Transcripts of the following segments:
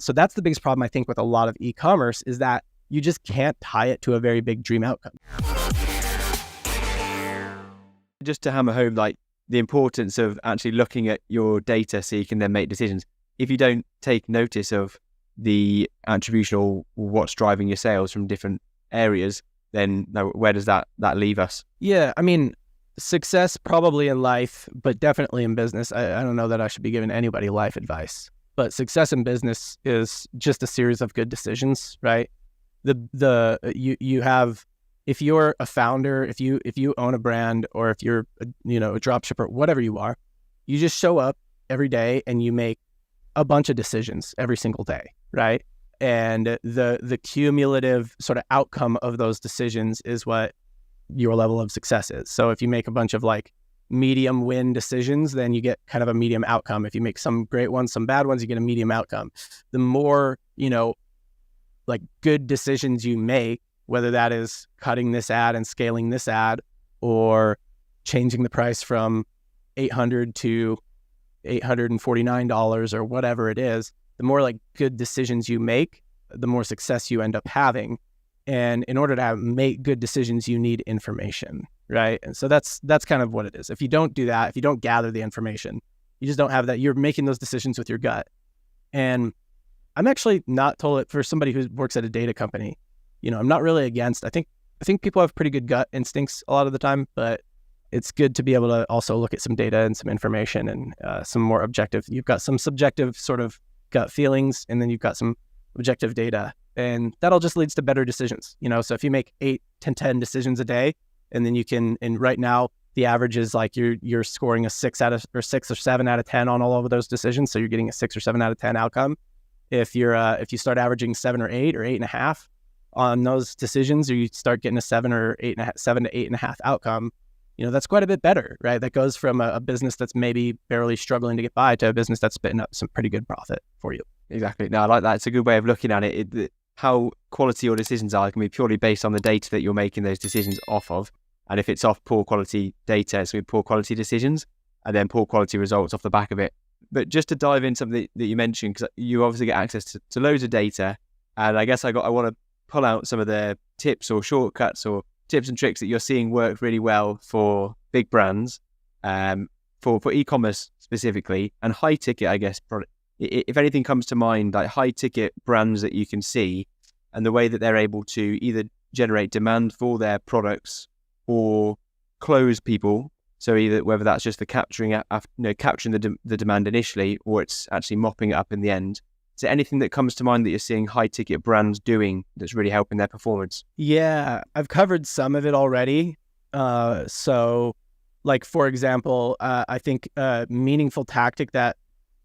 So that's the biggest problem, I think, with a lot of e-commerce is that you just can't tie it to a very big dream outcome. Just to hammer home, like the importance of actually looking at your data so you can then make decisions. If you don't take notice of the attribution or what's driving your sales from different areas, then where does that leave us? Yeah, I mean, success probably in life, but definitely in business. I don't know that I should be giving anybody life advice, but success in business is just a series of good decisions, right? You have, if you're a founder, if you own a brand, or if you're a dropshipper, whatever you are, you just show up every day and you make a bunch of decisions every single day, right? And the cumulative sort of outcome of those decisions is what your level of success is. So if you make a bunch of like medium win decisions, then you get kind of a medium outcome. If you make some great ones, some bad ones, you get a medium outcome. The more, like good decisions you make, whether that is cutting this ad and scaling this ad, or changing the price from $800 to $849 or whatever it is, the more like good decisions you make, the more success you end up having. And in order to make good decisions, you need information, right? And so that's kind of what it is. If you don't do that, if you don't gather the information, you just don't have that. You're making those decisions with your gut. And I'm actually not told, for somebody who works at a data company, I'm not really against. I think people have pretty good gut instincts a lot of the time, but it's good to be able to also look at some data and some information and some more objective. You've got some subjective sort of gut feelings, and then you've got some objective data, and that all just leads to better decisions. So if you make 8 to 10 decisions a day, and then you can, and right now the average is like you're scoring a 6 or 7 out of 10 on all of those decisions, so you're getting a 6 or 7 out of 10 outcome. If you start averaging 7 or 8 or 8.5 on those decisions, or you start getting a 7 to 8.5 outcome, that's quite a bit better, right? That goes from a business that's maybe barely struggling to get by to a business that's spitting up some pretty good profit for you. Exactly. No, I like that. It's a good way of looking at it. How quality your decisions are can be purely based on the data that you're making those decisions off of. And if it's off poor quality data, it's going to be poor quality decisions, and then poor quality results off the back of it. But just to dive into something that you mentioned, because you obviously get access to loads of data, and I guess I want to pull out some of the tips or shortcuts or tips and tricks that you're seeing work really well for big brands, for e-commerce specifically, and high ticket, I guess, product. If anything comes to mind, like high ticket brands that you can see, and the way that they're able to either generate demand for their products or close people. So either whether that's just the capturing the demand initially, or it's actually mopping it up in the end. Is there anything that comes to mind that you're seeing high ticket brands doing that's really helping their performance? Yeah, I've covered some of it already. So like, for example, I think a meaningful tactic that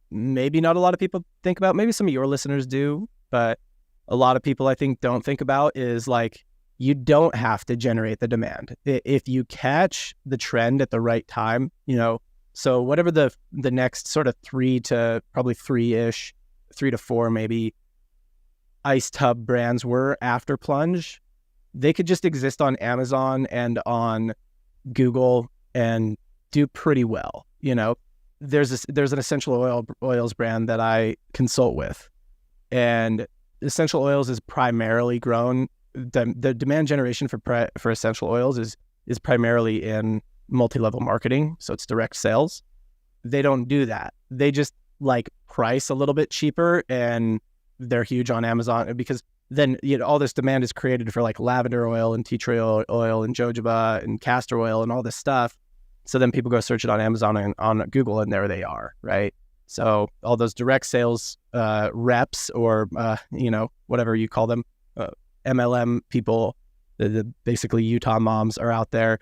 maybe not a lot of people think about, maybe some of your listeners do, but a lot of people I think don't think about, is like, you don't have to generate the demand. If you catch the trend at the right time, so whatever the next sort of 3 to 4 maybe ice tub brands were after plunge, they could just exist on Amazon and on Google and do pretty well. There's an essential oils brand that I consult with, and essential oils is primarily grown. The demand generation for essential oils is primarily in multi-level marketing, so it's direct sales. They don't do that. They just like price a little bit cheaper, and they're huge on Amazon, because then all this demand is created for like lavender oil and tea tree oil and jojoba and castor oil and all this stuff. So then people go search it on Amazon and on Google, and there they are, right? So all those direct sales reps, or whatever you call them, MLM people, the basically Utah moms, are out there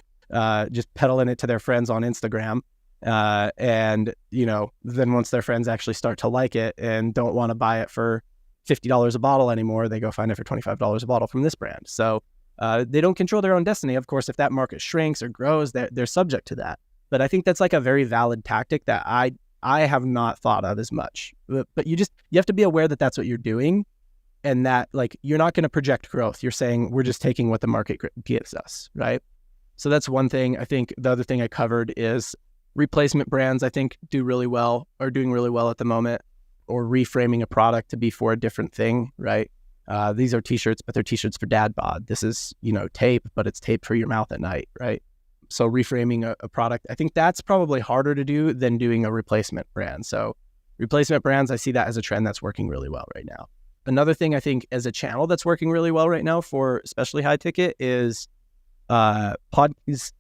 just peddling it to their friends on Instagram. And then once their friends actually start to like it and don't want to buy it for $50 a bottle anymore, they go find it for $25 a bottle from this brand. So they don't control their own destiny. Of course, if that market shrinks or grows, they're subject to that. But I think that's like a very valid tactic that I have not thought of as much. But you have to be aware that that's what you're doing, and that like you're not going to project growth. You're saying we're just taking what the market gives us, right? So that's one thing. I think the other thing I covered is replacement brands. I think are doing really well at the moment. or reframing a product to be for a different thing, right? These are t-shirts, but they're t-shirts for dad bod. This is, tape, but it's tape for your mouth at night, right? So reframing a product, I think that's probably harder to do than doing a replacement brand. So replacement brands, I see that as a trend that's working really well right now. Another thing I think as a channel that's working really well right now for especially high ticket is podcast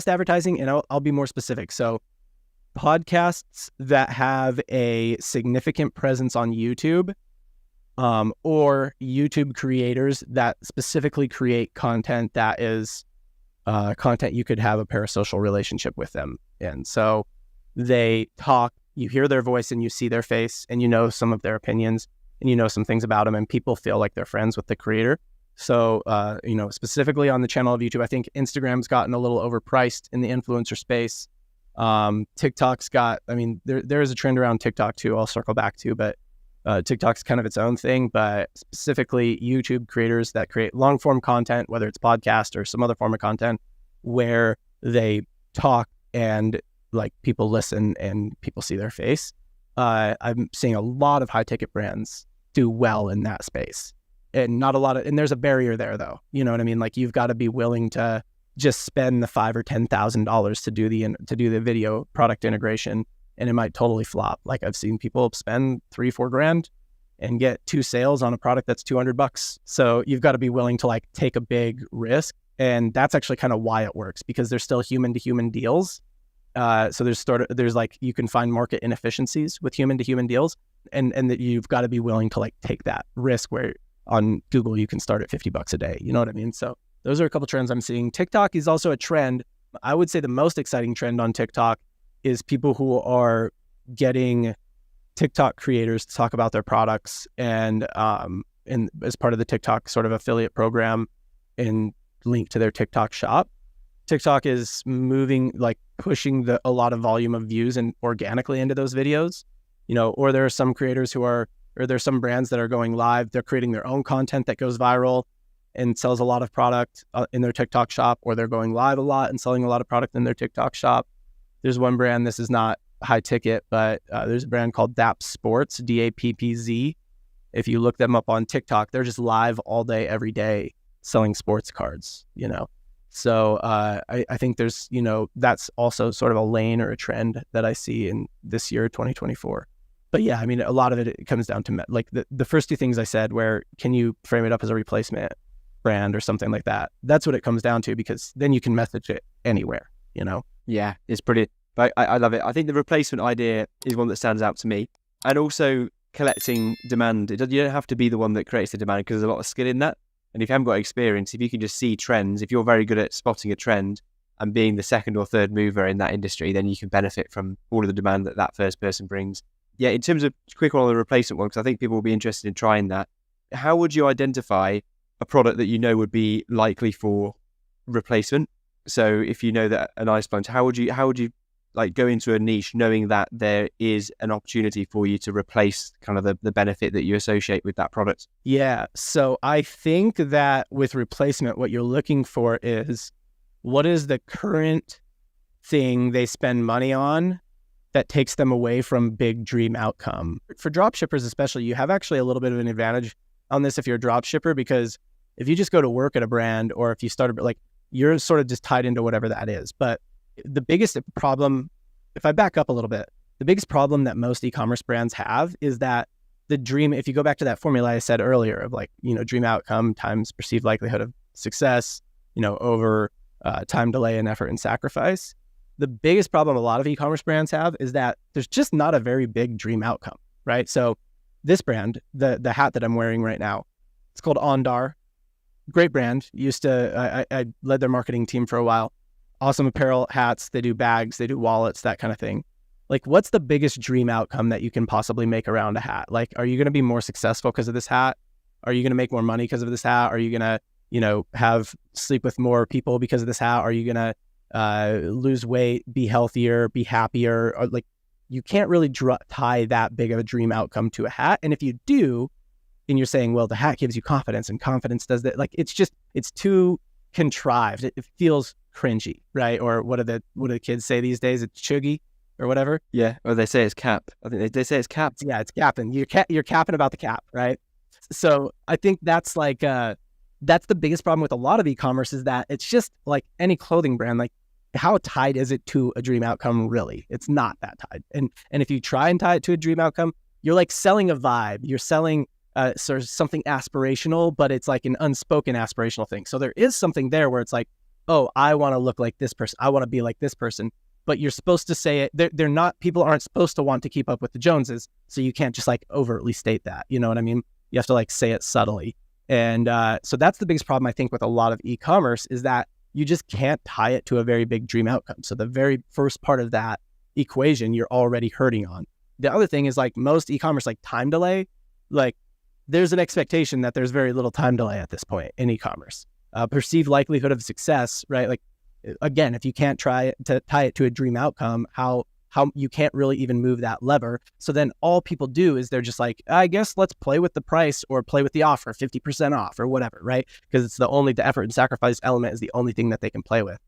advertising. And I'll be more specific. So podcasts that have a significant presence on YouTube, or YouTube creators that specifically create content that is content you could have a parasocial relationship with them. And so they talk, you hear their voice and you see their face and you know some of their opinions and you know some things about them, and people feel like they're friends with the creator. So, specifically on the channel of YouTube, I think Instagram's gotten a little overpriced in the influencer space. TikTok's got, there is a trend around TikTok too, I'll circle back to, but TikTok's kind of its own thing, but specifically YouTube creators that create long form content, whether it's podcast or some other form of content where they talk and like people listen and people see their face. I'm seeing a lot of high ticket brands do well in that space, and not a lot of, and there's a barrier there though. You know what I mean? Like you've got to be willing to just spend the $5,000 or $10,000 to do the video product integration, and it might totally flop. Like I've seen people spend $3-4 grand and get 2 sales on a product that's $200. So you've got to be willing to like take a big risk, and that's actually kind of why it works, because there's still human to human deals. So there's like, you can find market inefficiencies with human to human deals, and that you've got to be willing to like take that risk, where on Google you can start at $50 a day. You know what I mean? So those are a couple trends I'm seeing. TikTok is also a trend. I would say the most exciting trend on TikTok is people who are getting TikTok creators to talk about their products and as part of the TikTok sort of affiliate program and link to their TikTok shop. TikTok is moving, like pushing a lot of volume of views and organically into those videos, or there are some creators or there's some brands that are going live. They're creating their own content that goes viral and sells a lot of product in their TikTok shop, or they're going live a lot and selling a lot of product in their TikTok shop. There's one brand, this is not high ticket, but there's a brand called DAP Sports, DAPPZ. If you look them up on TikTok, they're just live all day, every day, selling sports cards, So I think there's, that's also sort of a lane or a trend that I see in this year, 2024. But yeah, a lot of it comes down to like the first 2 things I said, where can you frame it up as a replacement brand or something like that? That's what it comes down to, because then you can message it anywhere, Yeah, it's brilliant. But I love it. I think the replacement idea is one that stands out to me. And also collecting demand. You don't have to be the one that creates the demand, because there's a lot of skill in that. And if you haven't got experience, if you can just see trends, if you're very good at spotting a trend and being the second or third mover in that industry, then you can benefit from all of the demand that first person brings. Yeah, in terms of quick one on the replacement one, because I think people will be interested in trying that. How would you identify a product that would be likely for replacement? So if you know that an ice sponge, how would you like go into a niche knowing that there is an opportunity for you to replace kind of the benefit that you associate with that product? Yeah. So I think that with replacement, what you're looking for is, what is the current thing they spend money on that takes them away from big dream outcome? For dropshippers especially, you have actually a little bit of an advantage on this if you're a dropshipper, because if you just go to work at a brand, or if you start like, you're sort of just tied into whatever that is. But the biggest problem, if I back up a little bit, the biggest problem that most e-commerce brands have is that the dream, if you go back to that formula I said earlier of like, dream outcome times perceived likelihood of success, over time, delay, and effort and sacrifice. The biggest problem a lot of e-commerce brands have is that there's just not a very big dream outcome, right? So this brand, the hat that I'm wearing right now, it's called Ondar. Great brand. I led their marketing team for a while. Awesome apparel, hats, they do bags, they do wallets, that kind of thing. Like, what's the biggest dream outcome that you can possibly make around a hat? Like, are you going to be more successful because of this hat? Are you going to make more money because of this hat? Are you going to, sleep with more people because of this hat? Are you going to lose weight, be healthier, be happier? Or, like, you can't really tie that big of a dream outcome to a hat. And if you do, and you're saying, well, the hat gives you confidence and confidence does that, like, it's too contrived. It feels cringy, right? Or what do the kids say these days? It's chuggy. or whatever. Yeah. Or they say it's cap. I think they say it's capped. Yeah, it's capping. You're capping about the cap, right? So I think that's like that's the biggest problem with a lot of e-commerce, is that it's just like any clothing brand. Like, how tied is it to a dream outcome? Really, it's not that tied. And if you try and tie it to a dream outcome, you're like selling a vibe. You're selling sort of something aspirational, but it's like an unspoken aspirational thing. So there is something there where it's like, oh, I want to look like this person. I want to be like this person. But you're supposed to say it. They're not. People aren't supposed to want to keep up with the Joneses. So you can't just like overtly state that. You know what I mean? You have to like say it subtly. And so that's the biggest problem, I think, with a lot of e-commerce, is that you just can't tie it to a very big dream outcome. So the very first part of that equation, you're already hurting on. The other thing is, like, most e-commerce, like time delay, like there's an expectation that there's very little time delay at this point in e-commerce. Perceived likelihood of success, right? Like, again, if you can't try to tie it to a dream outcome, how you can't really even move that lever. So then all people do is they're just like, I guess let's play with the price or play with the offer, 50% off or whatever, right? Because it's the effort and sacrifice element is the only thing that they can play with.